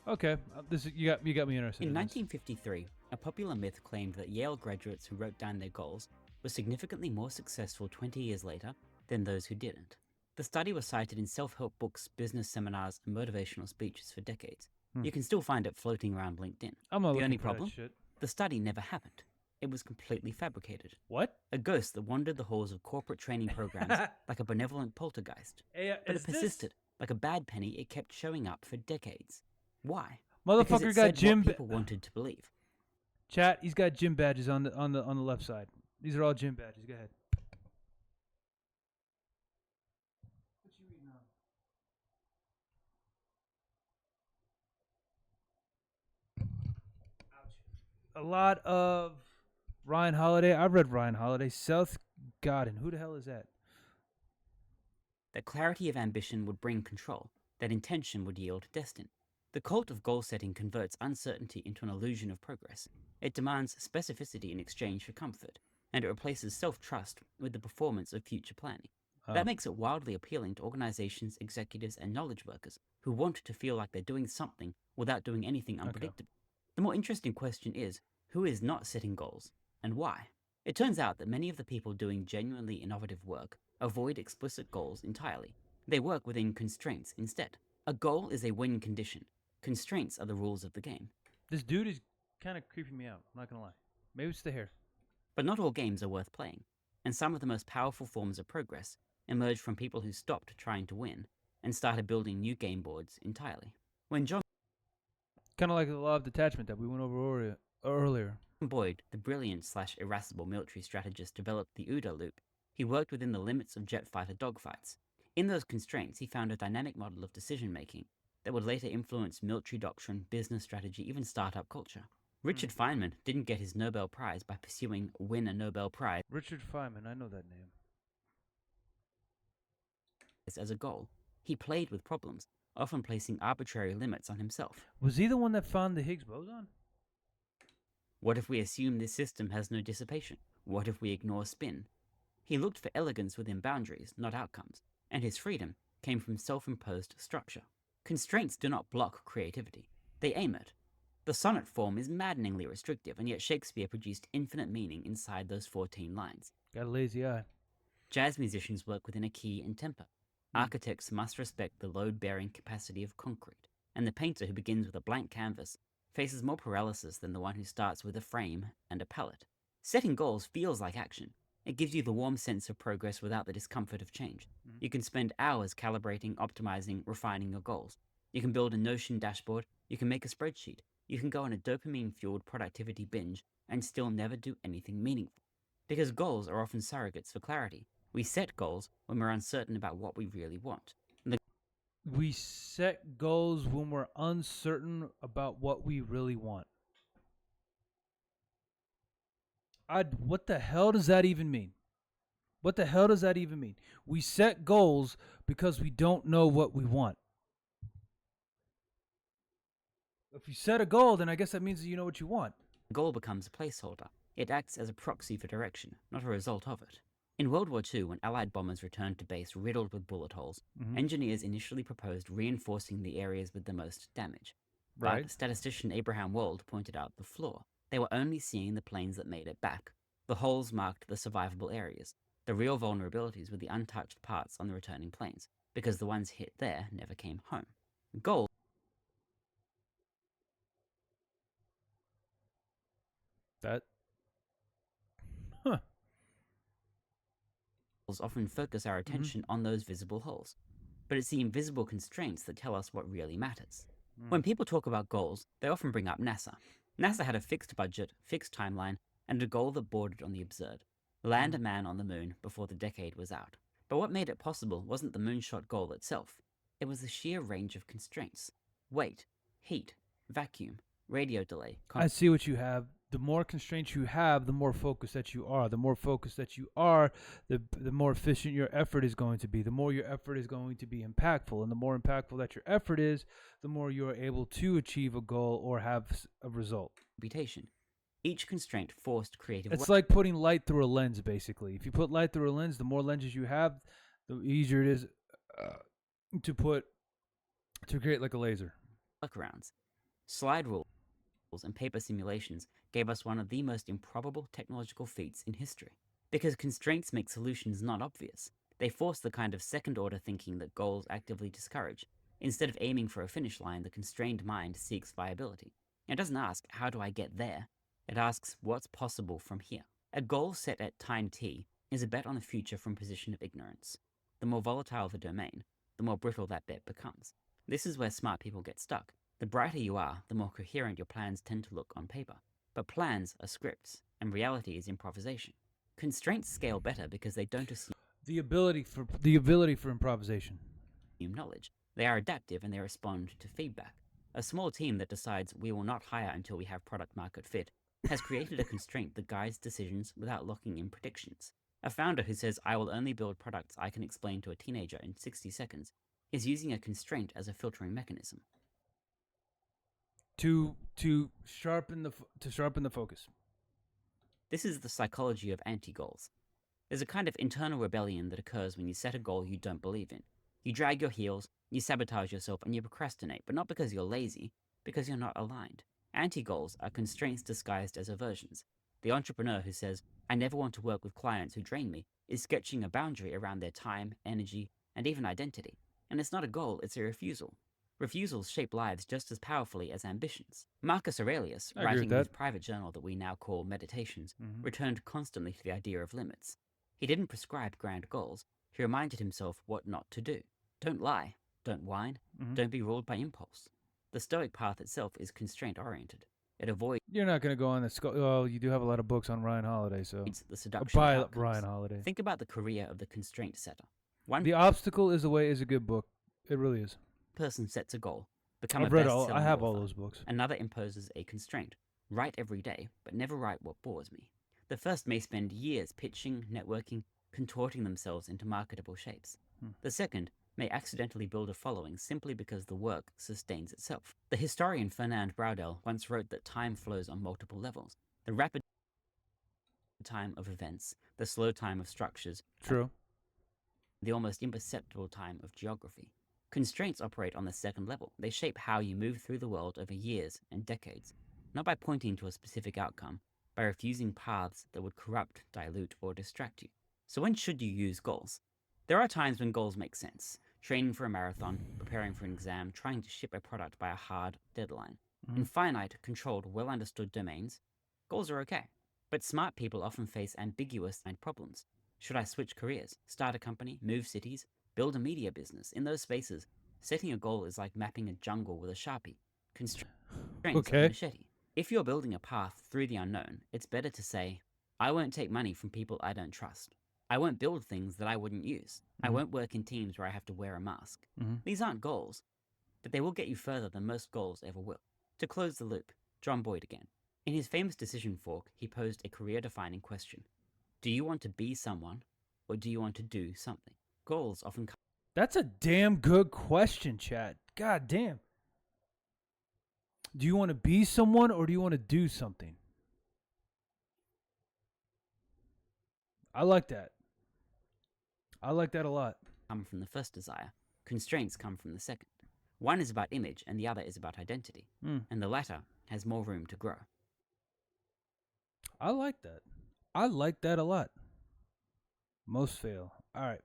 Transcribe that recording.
Okay, you got me interested In in this. 1953, a popular myth claimed that Yale graduates who wrote down their goals were significantly more successful 20 years later than those who didn't. The study was cited in self-help books, business seminars, and motivational speeches for decades. Hmm. You can still find it floating around LinkedIn. I'm not The only looking for that problem? shit. The study never happened. It was completely fabricated. What? A ghost that wandered the halls of corporate training programs like a benevolent poltergeist. Hey, But is it this persisted. Like a bad penny, it kept showing up for decades. Why? Because motherfucker it got said gym? what people wanted to believe. Chat. He's got gym badges on the left side. These are all gym badges. Go ahead. What you reading on? A lot of Ryan Holiday. I've read Ryan Holiday. South Godin. Who the hell is that? That clarity of ambition would bring control, that intention would yield destiny. The cult of goal setting converts uncertainty into an illusion of progress. It demands specificity in exchange for comfort, and it replaces self-trust with the performance of future planning. That makes it wildly appealing to organizations, executives, and knowledge workers who want to feel like they're doing something without doing anything unpredictable. The more interesting question is, who is not setting goals, and why? It turns out that many of the people doing genuinely innovative work avoid explicit goals entirely. They work within constraints instead. A goal is a win condition. Constraints are the rules of the game. This dude is kind of creeping me out. I'm not gonna lie. Maybe it's the hair. But not all games are worth playing, and some of the most powerful forms of progress emerged from people who stopped trying to win and started building new game boards entirely. When John Kind of like the law of detachment that we went over earlier. Boyd, the brilliant/irascible military strategist, developed the OODA loop, he worked within the limits of jet fighter dogfights. In those constraints, he found a dynamic model of decision-making that would later influence military doctrine, business strategy, even startup culture. Richard Feynman didn't get his Nobel Prize by pursuing win a Nobel Prize Richard Feynman. I know that name. as a goal. He played with problems, often placing arbitrary limits on himself. Was he the one that found the Higgs boson? What if we assume this system has no dissipation? What if we ignore spin? He looked for elegance within boundaries, not outcomes, and his freedom came from self-imposed structure. Constraints do not block creativity. They aim it. The sonnet form is maddeningly restrictive, and yet Shakespeare produced infinite meaning inside those 14 lines. Got a lazy eye. Jazz musicians work within a key and tempo. Architects must respect the load-bearing capacity of concrete, and the painter who begins with a blank canvas faces more paralysis than the one who starts with a frame and a palette. Setting goals feels like action. It gives you the warm sense of progress without the discomfort of change. You can spend hours calibrating, optimizing, refining your goals. You can build a Notion dashboard, you can make a spreadsheet, you can go on a dopamine-fueled productivity binge and still never do anything meaningful. Because goals are often surrogates for clarity. We set goals when we're uncertain about what we really want. We set goals when we're uncertain about what we really want. What the hell does that even mean? What the hell does that even mean? We set goals because we don't know what we want. If you set a goal, then I guess that means that you know what you want. The goal becomes a placeholder. It acts as a proxy for direction, not a result of it. In World War II, when Allied bombers returned to base riddled with bullet holes, engineers initially proposed reinforcing the areas with the most damage. Right. But statistician Abraham Wald pointed out the flaw. They were only seeing the planes that made it back. The holes marked the survivable areas. The real vulnerabilities were the untouched parts on the returning planes, because the ones hit there never came home. Goals That. Huh. often focus our attention on those visible holes. But it's the invisible constraints that tell us what really matters. When people talk about goals, they often bring up NASA. NASA had a fixed budget, fixed timeline, and a goal that bordered on the absurd: land a man on the moon before the decade was out. But what made it possible wasn't the moonshot goal itself. It was the sheer range of constraints: weight, heat, vacuum, radio delay. I see what you have. The more constraints you have, the more focused that you are. The more focused that you are, the more efficient your effort is going to be. The more your effort is going to be impactful. And the more impactful that your effort is, the more you are able to achieve a goal or have a result. Computation. Each constraint forced creative It's like putting light through a lens, basically. If you put light through a lens, the more lenses you have, the easier it is to create like a laser. workarounds. Slide rules and paper simulations gave us one of the most improbable technological feats in history. Because constraints make solutions not obvious, they force the kind of second-order thinking that goals actively discourage. Instead of aiming for a finish line, the constrained mind seeks viability. It doesn't ask, how do I get there? It asks, what's possible from here? A goal set at time t is a bet on the future from a position of ignorance. The more volatile the domain, the more brittle that bet becomes. This is where smart people get stuck. The brighter you are, the more coherent your plans tend to look on paper. But plans are scripts, and reality is improvisation. Constraints scale better because they don't assume The ability for improvisation. knowledge. They are adaptive and they respond to feedback. A small team that decides we will not hire until we have product market fit has created a constraint that guides decisions without locking in predictions. A founder who says, I will only build products I can explain to a teenager in 60 seconds is using a constraint as a filtering mechanism. To sharpen the focus. This is the psychology of anti-goals. There's a kind of internal rebellion that occurs when you set a goal you don't believe in. You drag your heels, you sabotage yourself, and you procrastinate, but not because you're lazy, because you're not aligned. Anti-goals are constraints disguised as aversions. The entrepreneur who says, I never want to work with clients who drain me, is sketching a boundary around their time, energy, and even identity. And it's not a goal, it's a refusal. Refusals shape lives just as powerfully as ambitions. Marcus Aurelius, I agree writing with in his that. private journal that we now call Meditations, Mhm. returned constantly to the idea of limits. He didn't prescribe grand goals. He reminded himself what not to do. Don't lie. Don't whine. Mhm. Don't be ruled by impulse. The Stoic path itself is constraint-oriented. It avoids You're not going to go on the well, you do have a lot of books on Ryan Holiday, so the seduction of by outcomes. Ryan Holiday. Think about the career of the constraint setter. One The Obstacle is the Way is a good book. It really is. person sets a goal, become I've a read best-selling I have author. all those books. Another imposes a constraint. Write every day, but never write what bores me. The first may spend years pitching, networking, contorting themselves into marketable shapes. The second may accidentally build a following simply because the work sustains itself. The historian Fernand Braudel once wrote that time flows on multiple levels. The rapid time of events, the slow time of structures, True. the almost imperceptible time of geography. Constraints operate on the second level. They shape how you move through the world over years and decades, not by pointing to a specific outcome, by refusing paths that would corrupt, dilute, or distract you. So when should you use goals? There are times when goals make sense. Training for a marathon, preparing for an exam, trying to ship a product by a hard deadline. In finite, controlled, well-understood domains, goals are okay. But smart people often face ambiguous problems. Should I switch careers, start a company, move cities, build a media business? In those spaces, setting a goal is like mapping a jungle with a Sharpie. Constraints are the Okay. machete. If you're building a path through the unknown, it's better to say, I won't take money from people I don't trust. I won't build things that I wouldn't use. I won't work in teams where I have to wear a mask. These aren't goals, but they will get you further than most goals ever will. To close the loop, John Boyd again. In his famous decision fork, he posed a career-defining question. Do you want to be someone, or do you want to do something? Goals often come That's a damn good question, chat. God damn. Do you want to be someone or do you want to do something? I like that. I like that a lot. from the first desire. Constraints come from the second. One is about image, and the other is about identity. And the latter has more room to grow. I like that. I like that a lot. Most fail. All right.